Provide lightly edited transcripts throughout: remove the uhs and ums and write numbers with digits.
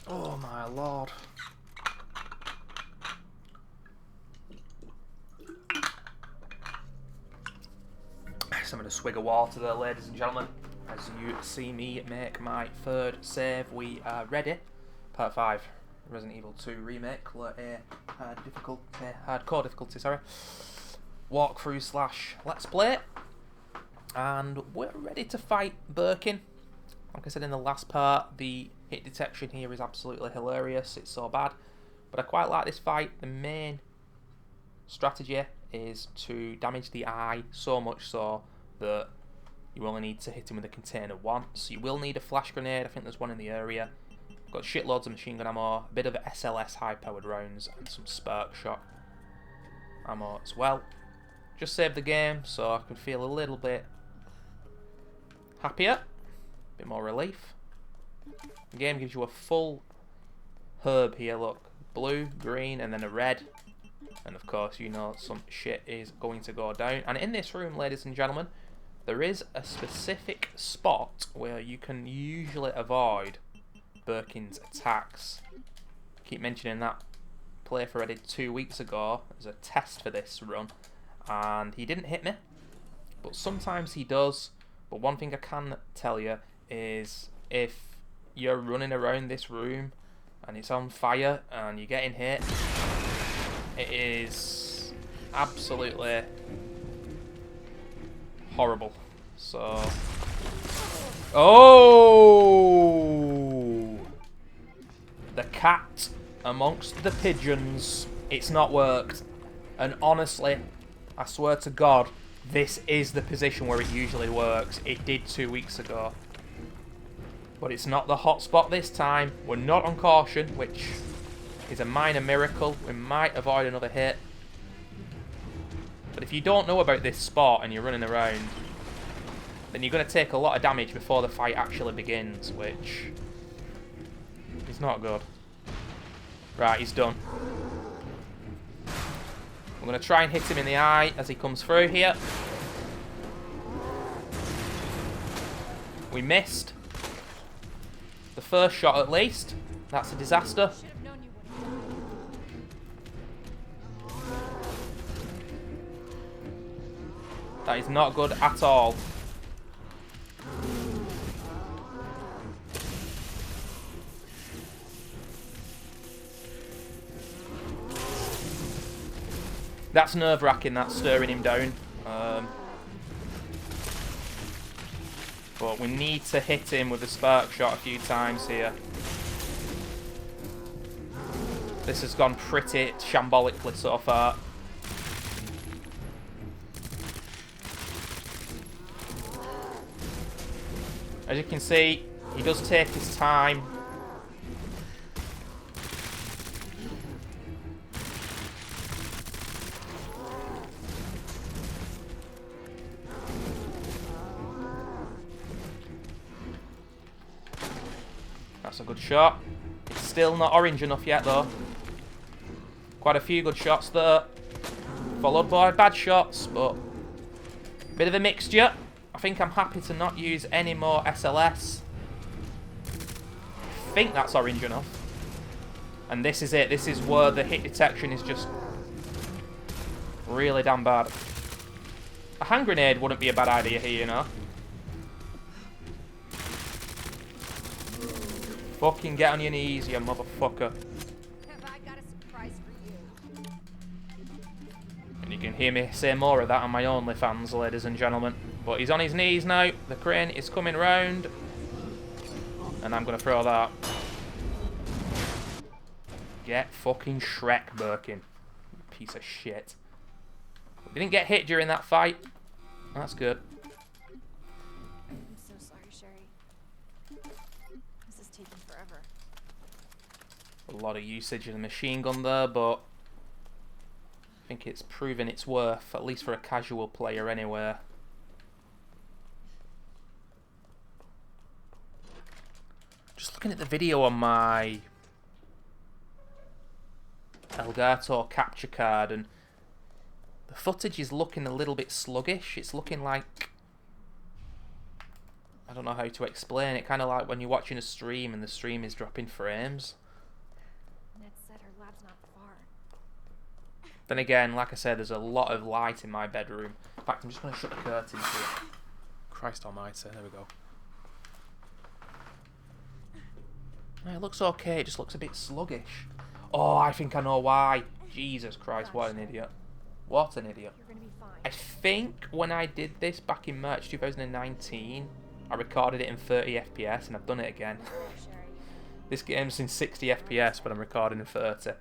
Oh my lord. So I'm going to swig of water there, ladies and gentlemen. As you see me make my third save, we are ready. Part 5, Resident Evil 2 Remake, hardcore difficulty, sorry. Walkthrough / let's play. And we're ready to fight Birkin. Like I said in the last part, the hit detection here is absolutely hilarious. It's so bad. But I quite like this fight. The main strategy is to damage the eye so much so that you only need to hit him with a container once. You will need a flash grenade. I think there's one in the area. Got shitloads of machine gun ammo, a bit of SLS high-powered rounds, and some spark shot ammo as well. Just saved the game so I could feel a little bit happier, a bit more relief. The game gives you a full herb here, look. Blue, green, and then a red. And of course, you know some shit is going to go down. And in this room, ladies and gentlemen, there is a specific spot where you can usually avoid Birkin's attacks. I keep mentioning that playthrough I did 2 weeks ago as a test for this run, and he didn't hit me, but sometimes he does. But one thing I can tell you is if you're running around this room and it's on fire and you're getting hit, it is absolutely horrible. So, oh, the cat amongst the pigeons. It's not worked, and honestly, I swear to God, this is the position where it usually works. It did 2 weeks ago, but it's not the hot spot this time. We're not on caution, which is a minor miracle. We might avoid another hit. But if you don't know about this spot and you're running around, then you're going to take a lot of damage before the fight actually begins, which is not good. Right, he's done. We're going to try and hit him in the eye as he comes through here. We missed. The first shot at least. That's a disaster. That is not good at all. That's nerve-wracking, that's stirring him down. But we need to hit him with a spark shot a few times here. This has gone pretty shambolically so far. As you can see, he does take his time. That's a good shot. It's still not orange enough yet though. Quite a few good shots there. Followed by bad shots, but a bit of a mixture. I think I'm happy to not use any more SLS. I think that's orange enough. And this is it. This is where the hit detection is just really damn bad. A hand grenade wouldn't be a bad idea here, you know. Fucking get on your knees, you motherfucker. And you can hear me say more of that on my OnlyFans, ladies and gentlemen. But he's on his knees now. The crane is coming round. And I'm going to throw that. Get fucking Shrek, Birkin. You piece of shit. We didn't get hit during that fight. That's good. I'm so sorry, Sherry. This is taking forever. A lot of usage of the machine gun there, but I think it's proven its worth, at least for a casual player anyway. Just looking at the video on my Elgato capture card, and the footage is looking a little bit sluggish. It's looking like, I I don't know how to explain it. Kind of like when you're watching a stream and the stream is dropping frames. Ned said her lab's not far. Then again, like I said, there's a lot of light in my bedroom. In fact, I'm just going to shut the curtains here. Christ almighty, there we go. It looks okay, it just looks a bit sluggish. Oh, I think I know why. Jesus Christ, what an idiot. What an idiot. You're gonna be fine. I think when I did this back in March 2019, I recorded it in 30 FPS and I've done it again. Sherry. This game's in 60 FPS, but I'm recording in 30.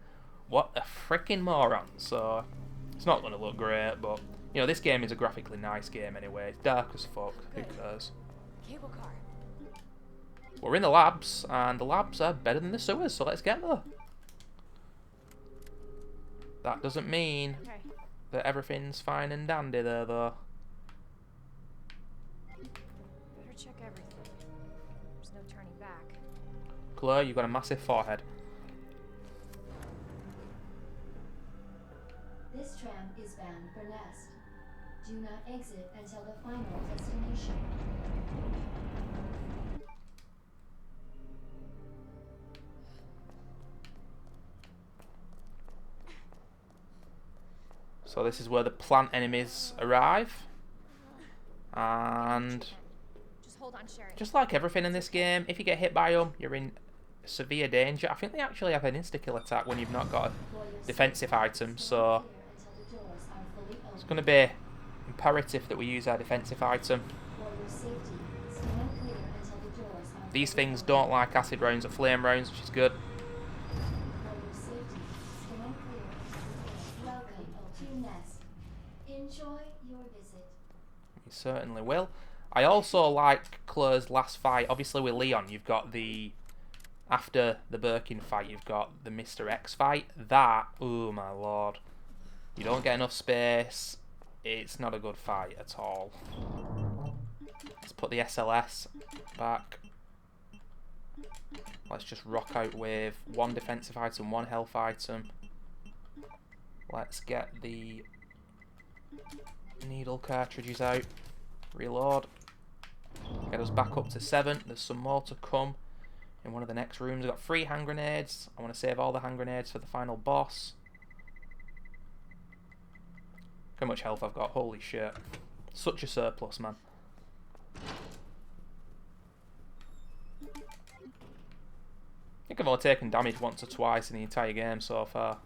What a freaking moron. So, it's not going to look great, but, you know, this game is a graphically nice game anyway. It's dark as fuck. Who cares? Cable car. We're in the labs, and the labs are better than the sewers, so let's get there. That doesn't mean Okay. that everything's fine and dandy there, though. Better check everything. There's no turning back. Claire, you've got a massive forehead. This tram is bound for Nest. Do not exit until the final destination. So this is where the plant enemies arrive. And Just hold on, Sherry. just like everything in this game, if you get hit by them, you're in severe danger. I think they actually have an insta-kill attack when you've not got a defensive item, so it's going to be imperative that we use our defensive item. These things don't like acid rounds or flame rounds, which is good. Enjoy your visit. You certainly will. I also like Claire's last fight. Obviously with Leon, you've got the... After the Birkin fight, you've got the Mr. X fight. That, oh my lord. You don't get enough space. It's not a good fight at all. Let's put the SLS back. Let's just rock out with one defensive item, one health item. Let's get the needle cartridges out. Reload. Get us back up to 7. There's some more to come in one of the next rooms. We've got 3 hand grenades. I want to save all the hand grenades for the final boss. How much health I've got. Holy shit. Such a surplus, man. I think I've only taken damage once or twice in the entire game so far.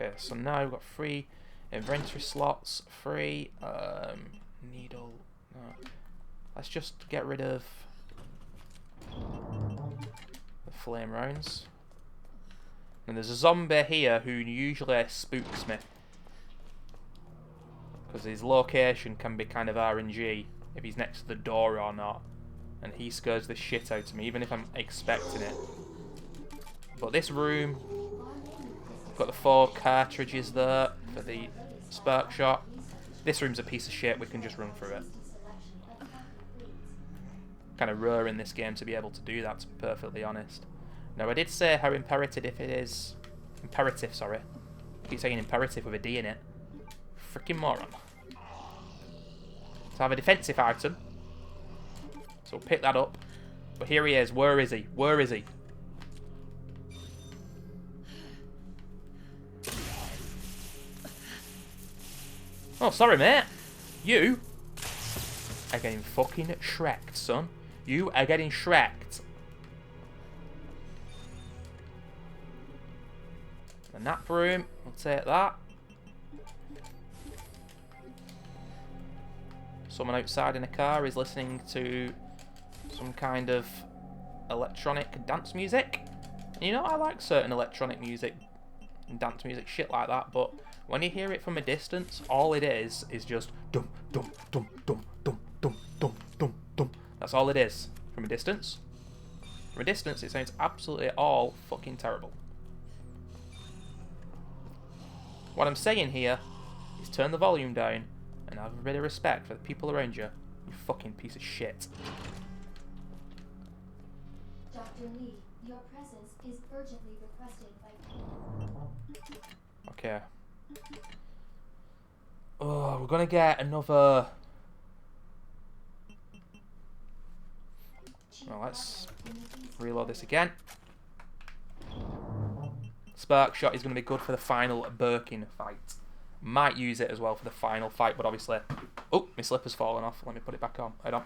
Okay, so now we've got 3 inventory slots, 3 needle. No. Let's just get rid of the flame rounds. And there's a zombie here who usually spooks me, because his location can be kind of RNG if he's next to the door or not, and he scares the shit out of me even if I'm expecting it. But this room, got the 4 cartridges there for the spark shot. This room's a piece of shit, we can just run through it. Kind of rare in this game to be able to do that, to be perfectly honest. Now I did say how imperative it is. Imperative, sorry. I keep saying imperative with a D in it. Freaking moron. So I have a defensive item. So we'll pick that up. But here he is. Where is he? Where is he? Oh, sorry, mate. You are getting fucking shreked, son. You are getting shreked. The nap room. We'll take that. Someone outside in a car is listening to some kind of electronic dance music. And you know, I like certain electronic music and dance music, shit like that, but when you hear it from a distance, all it is just dum dum dum dum dum dum dum dum dum. That's all it is from a distance. From a distance, it sounds absolutely all fucking terrible. What I'm saying here is turn the volume down and have a bit of respect for the people around you. You fucking piece of shit. Dr. Lee, your presence is urgently requested by... Okay. Oh, we're gonna get another. Well, let's reload this again. Spark shot is going to be good for the final Birkin fight. Might use it as well for the final fight, but obviously... Oh, my slipper's fallen off. Let me put it back on. Hold on.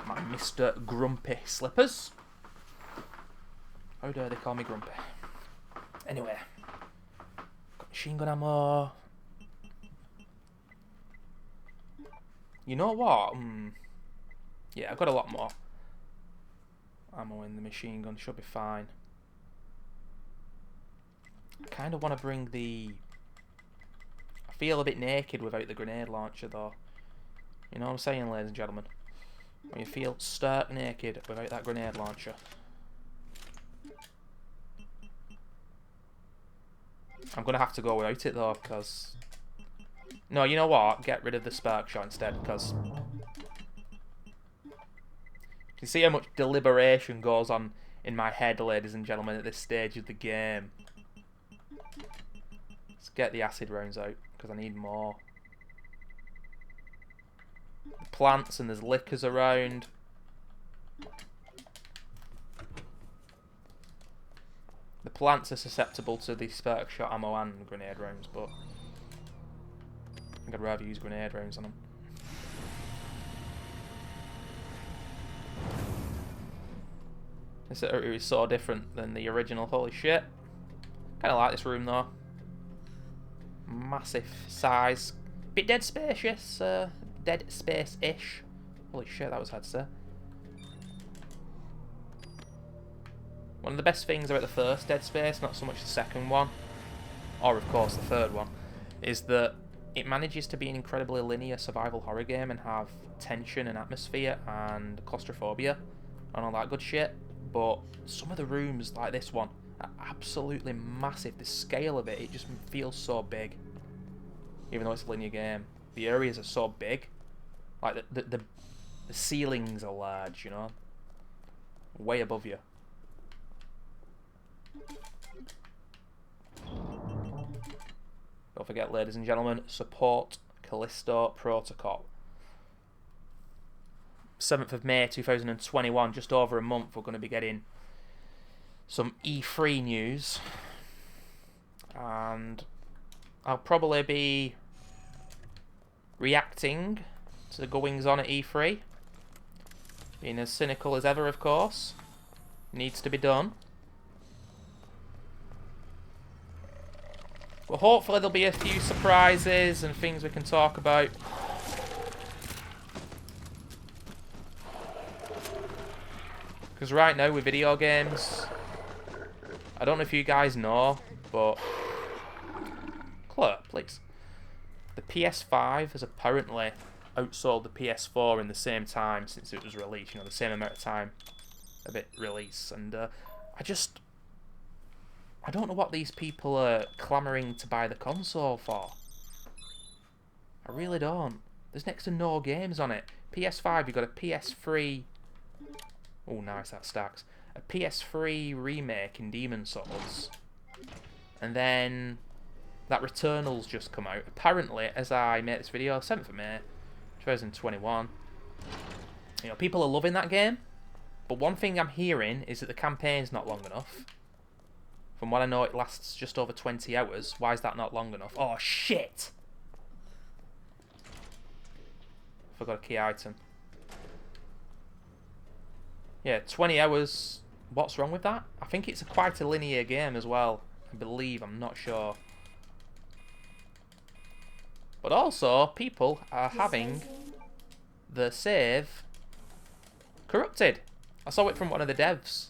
My Mr. Grumpy slippers. How dare they call me Grumpy? Anyway. Got machine gun ammo. You know what? Yeah, I've got a lot more ammo in the machine gun. Should be fine. I kind of want to bring the... I feel a bit naked without the grenade launcher, though. You know what I'm saying, ladies and gentlemen? When you feel stark naked without that grenade launcher. I'm going to have to go without it, though, because... No, you know what? Get rid of the spark shot instead, because... You can see how much deliberation goes on in my head, ladies and gentlemen, at this stage of the game. Let's get the acid rounds out, because I need more. The plants, and there's liquors around. The plants are susceptible to the spark shot ammo and grenade rounds, but I think I'd rather use grenade rounds on them. This area is so different than the original, holy shit. Kinda like this room though. Massive size. Bit dead spacious, dead space-ish. Holy shit, that was hard to say. One of the best things about the first Dead Space, not so much the second one, or of course the third one, is that it manages to be an incredibly linear survival horror game and have tension and atmosphere and claustrophobia and all that good shit. But some of the rooms, like this one, are absolutely massive. The scale of it, it just feels so big. Even though it's a linear game. The areas are so big. Like, the ceilings are large, you know? Way above you. Don't forget, ladies and gentlemen, support Callisto Protocol. 7th of May 2021, just over a month, we're going to be getting some E3 news. And I'll probably be reacting to the goings on at E3. Being as cynical as ever, of course. Needs to be done. But hopefully there'll be a few surprises and things we can talk about. Because right now with video games, I don't know if you guys know, but... Claire, please. The PS5 has apparently outsold the PS4 in the same time since it was released. You know, the same amount of time of it release. And I don't know what these people are clamouring to buy the console for. I really don't. There's next to no games on it. PS5, you've got a PS3... Oh, nice, that stacks. A PS3 remake in Demon's Souls. And then that Returnal's just come out. Apparently, as I made this video, 7th of May, 2021. You know, people are loving that game. But one thing I'm hearing is that the campaign's not long enough. From what I know, it lasts just over 20 hours. Why is that not long enough? Oh, shit! Forgot a key item. Yeah, 20 hours. What's wrong with that? I think it's quite a linear game as well. I believe, I'm not sure. But also, people are having the save corrupted. I saw it from one of the devs.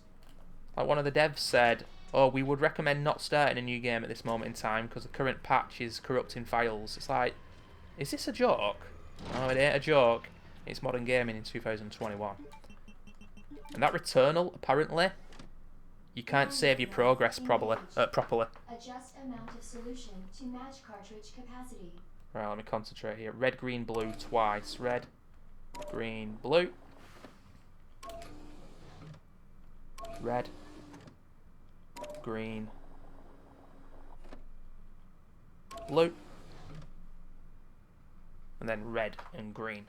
Like, one of the devs said, oh, we would recommend not starting a new game at this moment in time because the current patch is corrupting files. It's like, is this a joke? No, it ain't a joke. It's modern gaming in 2021. And that Returnal, apparently, you can't save your progress properly. Adjust amount of solution to match cartridge capacity. Right, let me concentrate here. Red, green, blue twice. Red, green, blue. Red. Green. Blue. And then red and green.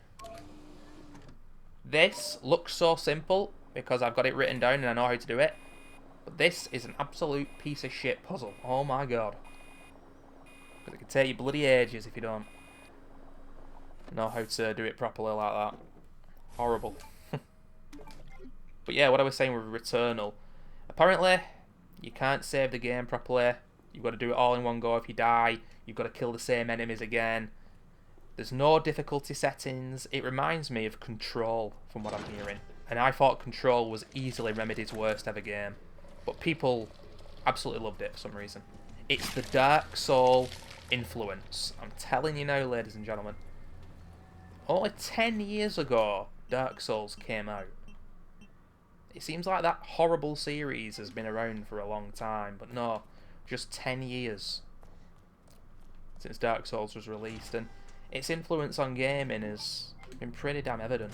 This looks so simple because I've got it written down and I know how to do it. But this is an absolute piece of shit puzzle. Oh my god. Because it can take you bloody ages if you don't know how to do it properly like that. Horrible. But yeah, what I was saying with Returnal. Apparently, you can't save the game properly. You've got to do it all in one go. If you die, you've got to kill the same enemies again. There's no difficulty settings. It reminds me of Control, from what I'm hearing. And I thought Control was easily Remedy's worst ever game. But people absolutely loved it for some reason. It's the Dark Soul influence. I'm telling you now, ladies and gentlemen. Only 10 years ago, Dark Souls came out. It seems like that horrible series has been around for a long time, but no, just 10 years since Dark Souls was released, and its influence on gaming has been pretty damn evident.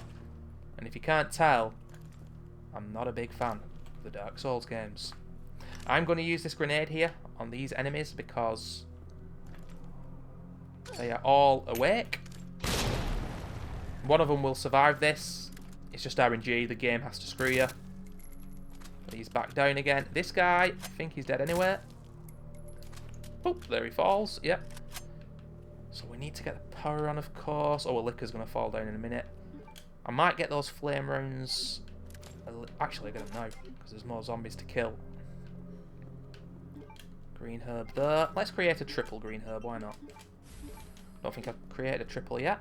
And if you can't tell, I'm not a big fan of the Dark Souls games. I'm going to use this grenade here on these enemies because they are all awake. One of them will survive this. It's just RNG, the game has to screw you. He's back down again. This guy, I think he's dead anyway. Oh, there he falls. Yep. So we need to get the power on, of course. Oh, a licker's going to fall down in a minute. I might get those flame rounds. Actually, get them now, because there's more zombies to kill. Green herb there. Let's create a triple green herb, why not? Don't think I've created a triple yet.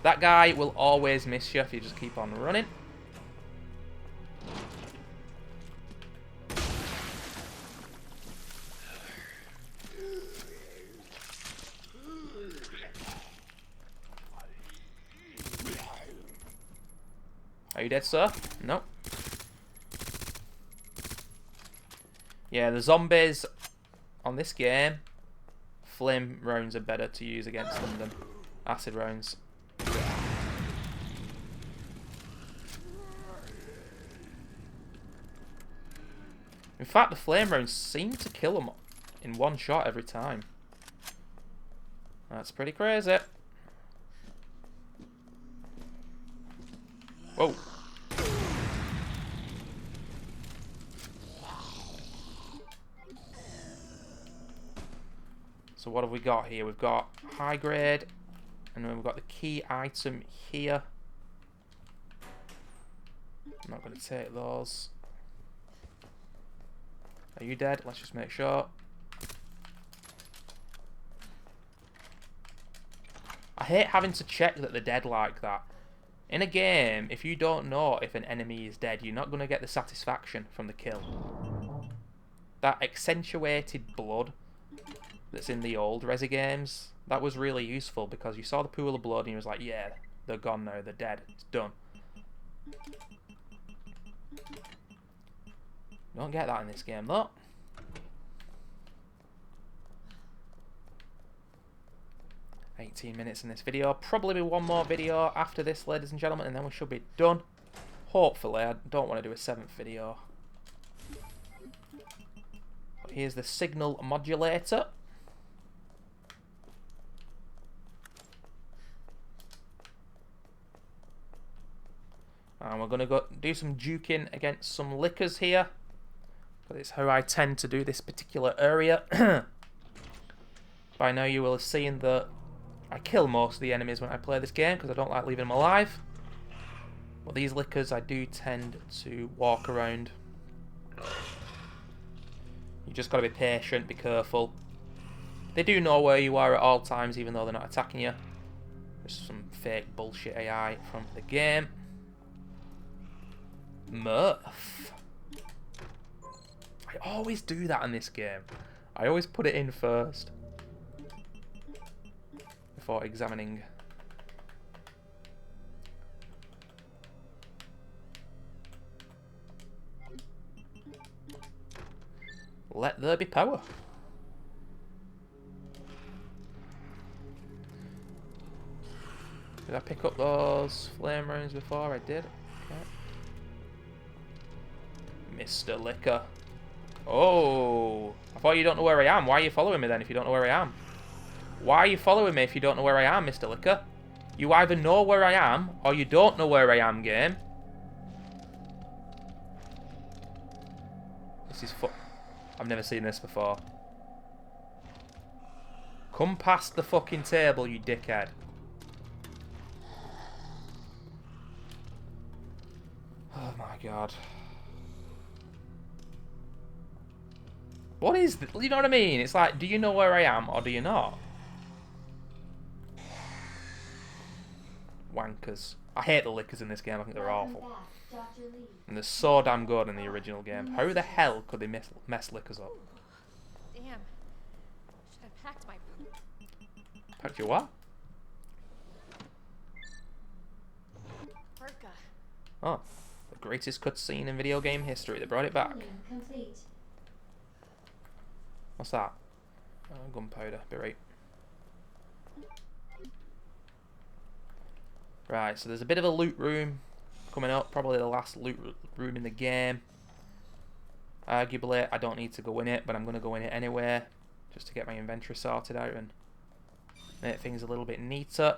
That guy will always miss you if you just keep on running. Are you dead, sir? No. Yeah, the zombies on this game, flame rounds are better to use against them than acid rounds. In fact, the flame rounds seem to kill them in one shot every time. That's pretty crazy. Whoa. So what have we got here? We've got high grade, and then we've got the key item here. I'm not going to take those. Are you dead? Let's just make sure. I hate having to check that they're dead like that. In a game, if you don't know if an enemy is dead, you're not going to get the satisfaction from the kill. That accentuated blood that's in the old Resi games, that was really useful because you saw the pool of blood and you was like, yeah, they're gone now, they're dead, it's done. Don't get that in this game though. $18 minutes in this video. Probably be one more video after this, ladies and gentlemen, and then we should be done. Hopefully, I don't want to do a 7th video. But here's the signal modulator. And we're going to go do some duking against some lickers here. Because it's how I tend to do this particular area. By now you will have seen that I kill most of the enemies when I play this game because I don't like leaving them alive. But these lickers I do tend to walk around. You just got to be patient, be careful. They do know where you are at all times even though they're not attacking you. There's some fake bullshit AI from the game. Murph. I always do that in this game. I always put it in first before examining. Let there be power. Did I pick up those flame rounds before? I did. Okay. Mr. Liquor. Oh, I thought you don't know where I am. Why are you following me then if you don't know where I am? Why are you following me if you don't know where I am, Mr. Liquor? You either know where I am or you don't know where I am, game. This is I've never seen this before. Come past the fucking table, you dickhead. Oh my god. What is this? You know what I mean? It's like, do you know where I am or do you not? Wankers. I hate the lickers in this game. I think they're awful. And they're so damn good in the original game. How the hell could they mess lickers up? Damn. Should have packed my poop. Packed your what? Birkin. Oh. The greatest cutscene in video game history. They brought it back. Complete. What's that? Gunpowder. Be right. Right, so there's a bit of a loot room coming up. Probably the last loot room in the game. Arguably, I don't need to go in it, but I'm going to go in it anyway. Just to get my inventory sorted out and make things a little bit neater.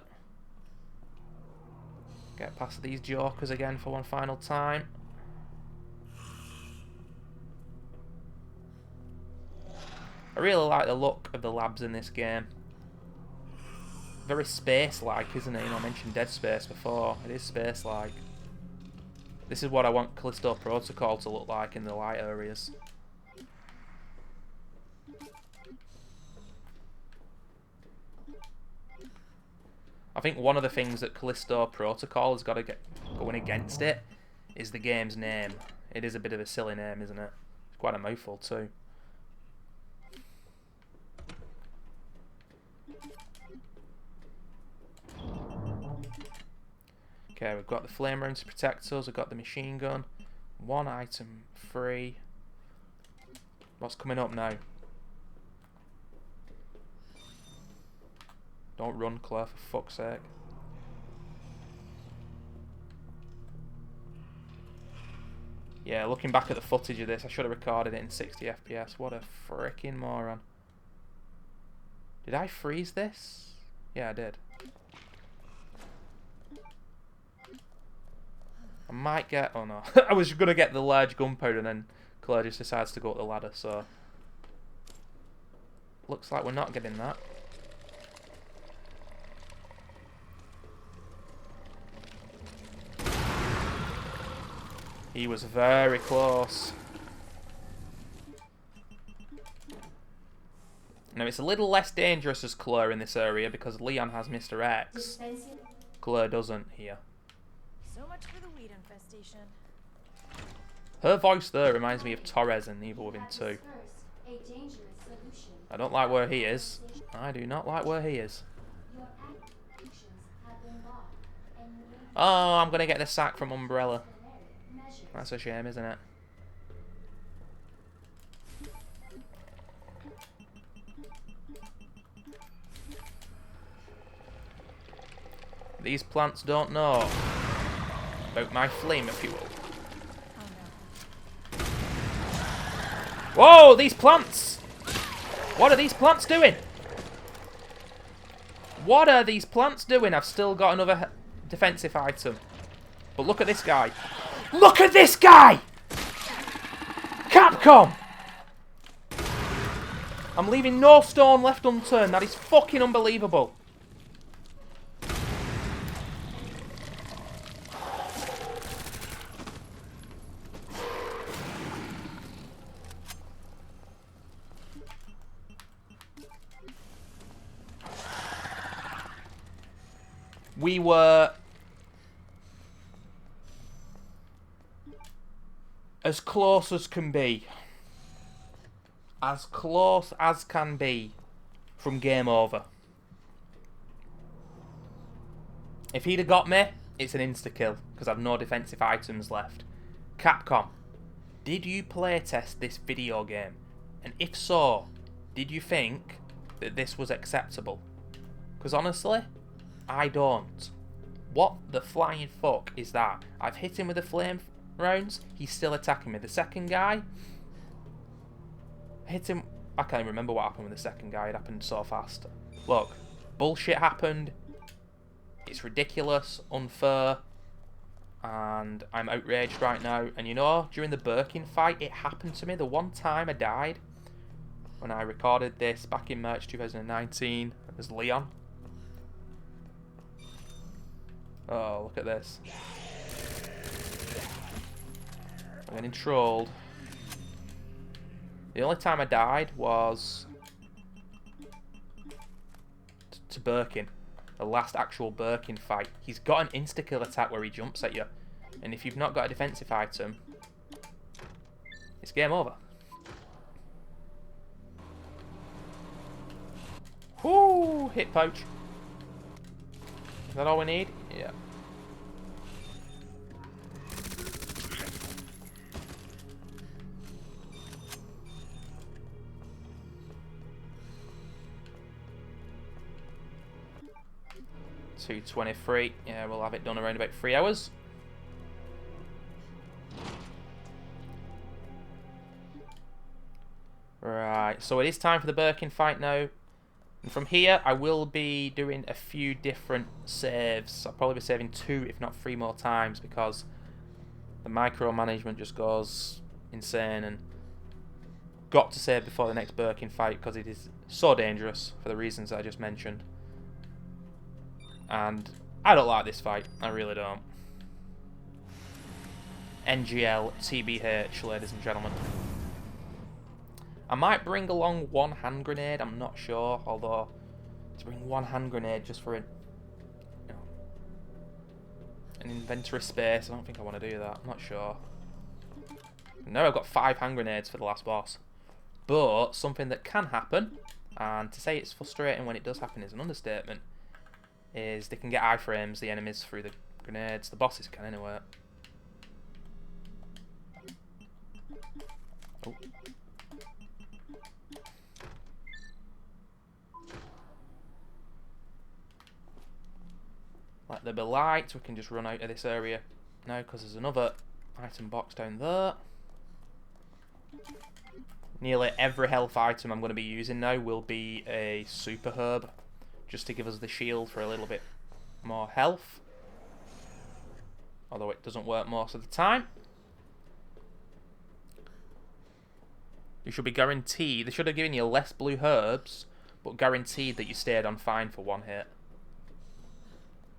Get past these jokers again for one final time. I really like the look of the labs in this game. Very space-like, isn't it? You know, I mentioned Dead Space before. It is space-like. This is what I want Callisto Protocol to look like in the light areas. I think one of the things that Callisto Protocol has got to get going against it is the game's name. It is a bit of a silly name, isn't it? It's quite a mouthful too. Okay, we've got the flame round to protect us. We've got the machine gun. One item free. What's coming up now? Don't run, Claire, for fuck's sake. Yeah, looking back at the footage of this, I should have recorded it in 60 FPS. What a freaking moron. Did I freeze this? Yeah, I did. I might get... Oh no. I was going to get the large gunpowder and then Claire just decides to go up the ladder, so... Looks like we're not getting that. He was very close. Now it's a little less dangerous as Claire in this area because Leon has Mr. X. Claire doesn't here. So much for the weed infestation. Her voice there reminds me of Torres in Evil Within 2. I don't like where he is. I do not like where he is. Oh, I'm going to get the sack from Umbrella. That's a shame, isn't it? These plants don't know about my flame fuel. Oh no. Whoa, these plants! What are these plants doing? What are these plants doing? I've still got another defensive item. But look at this guy. Look at this guy! Capcom! I'm leaving no stone left unturned. That is fucking unbelievable. We were as close as can be. As close as can be from game over. If he'd have got me, it's an insta-kill because I've no defensive items left. Capcom, did you playtest this video game? And if so, did you think that this was acceptable? Because honestly, I don't. What the flying fuck is that? I've hit him with the flame rounds. He's still attacking me. The second guy, I hit him. I can't even remember what happened with the second guy. It happened so fast. Look, bullshit happened. It's ridiculous, unfair, and I'm outraged right now. And you know, during the Birkin fight, it happened to me. The one time I died, when I recorded this back in March 2019, as Leon. Oh, look at this. I'm getting trolled. The only time I died was to Birkin. The last actual Birkin fight. He's got an insta-kill attack where he jumps at you. And if you've not got a defensive item, it's game over. Whoo! Hit poach. Is that all we need? Yeah. $2.23. Yeah, we'll have it done around about 3 hours. Right, so it is time for the Birkin fight now. And from here, I will be doing a few different saves. I'll probably be saving 2, if not 3 more times, because the micromanagement just goes insane. And got to save before the next Birkin fight, because it is so dangerous for the reasons I just mentioned. And I don't like this fight. I really don't. NGL TBH, ladies and gentlemen. I might bring along 1 hand grenade, I'm not sure. Although, to bring 1 hand grenade just for an inventory space, I don't think I want to do that. I'm not sure. Now I've got 5 hand grenades for the last boss. But, something that can happen, and to say it's frustrating when it does happen is an understatement, is they can get iframes, the enemies, through the grenades. The bosses can anyway. Oh. Let there be light, we can just run out of this area now, because there's another item box down there. Nearly every health item I'm going to be using now will be a super herb, just to give us the shield for a little bit more health. Although it doesn't work most of the time. You should be guaranteed, they should have given you less blue herbs, but guaranteed that you stayed on fine for 1 hit.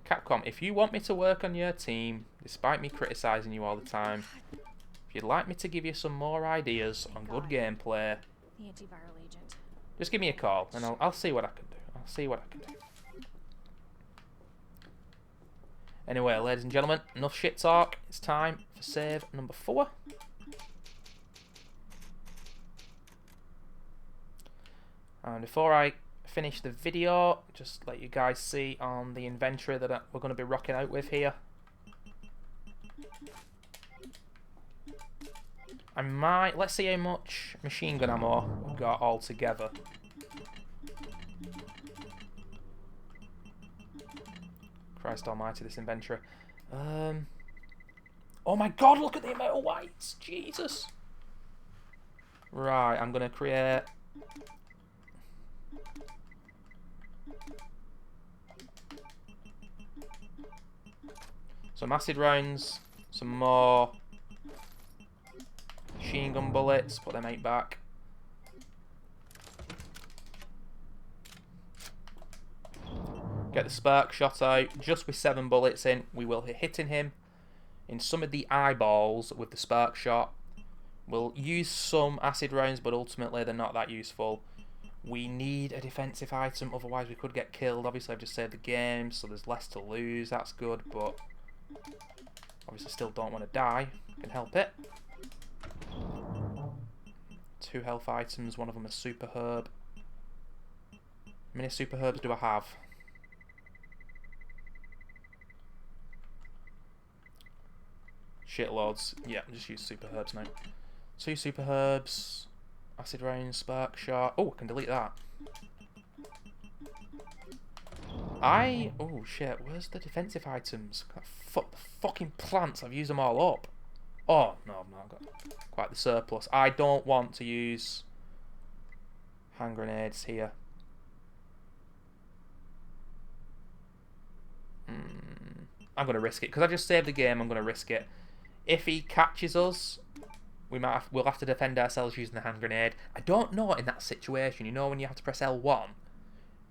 Capcom, if you want me to work on your team, despite me criticising you all the time, if you'd like me to give you some more ideas on good gameplay, The antiviral agent. just give me a call and I'll see what I can do. I'll see what I can do. Anyway, ladies and gentlemen, enough shit talk. It's time for save number 4. And before I finish the video, just let you guys see on the inventory that we're going to be rocking out with here. I might, let's see how much machine gun ammo we've got all together. Christ almighty, this inventory. Oh my god, look at the amount of whites! Jesus! Right, I'm going to create... some acid rounds, some more machine gun bullets, put them 8 back. Get the spark shot out, just with 7 bullets in, we will be hitting him in some of the eyeballs with the spark shot. We'll use some acid rounds, but ultimately they're not that useful. We need a defensive item, otherwise we could get killed. Obviously I've just saved the game, so there's less to lose, that's good, but obviously still don't want to die, can help it. 2 health items, one of them a super herb. How many super herbs do I have? Shitloads. Yeah, just use super herbs now. 2 super herbs, acid rain, spark shot. Oh, I can delete that. Oh shit, where's the defensive items? Fucking plants, I've used them all up. Oh, no, I've not got quite the surplus. I don't want to use hand grenades here. I'm going to risk it. Because I just saved the game, I'm going to risk it. If he catches us, we'll have to defend ourselves using the hand grenade. I don't know in that situation, you know when you have to press L1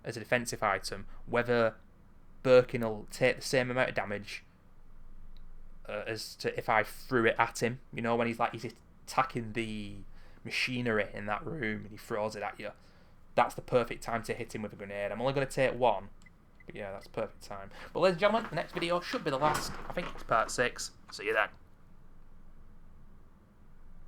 as a defensive item, whether Birkin will take the same amount of damage as to if I threw it at him. You know, when he's attacking the machinery in that room and he throws it at you. That's the perfect time to hit him with a grenade. I'm only going to take one. But yeah, that's perfect time. But ladies and gentlemen, the next video should be the last. I think it's part 6. See you then.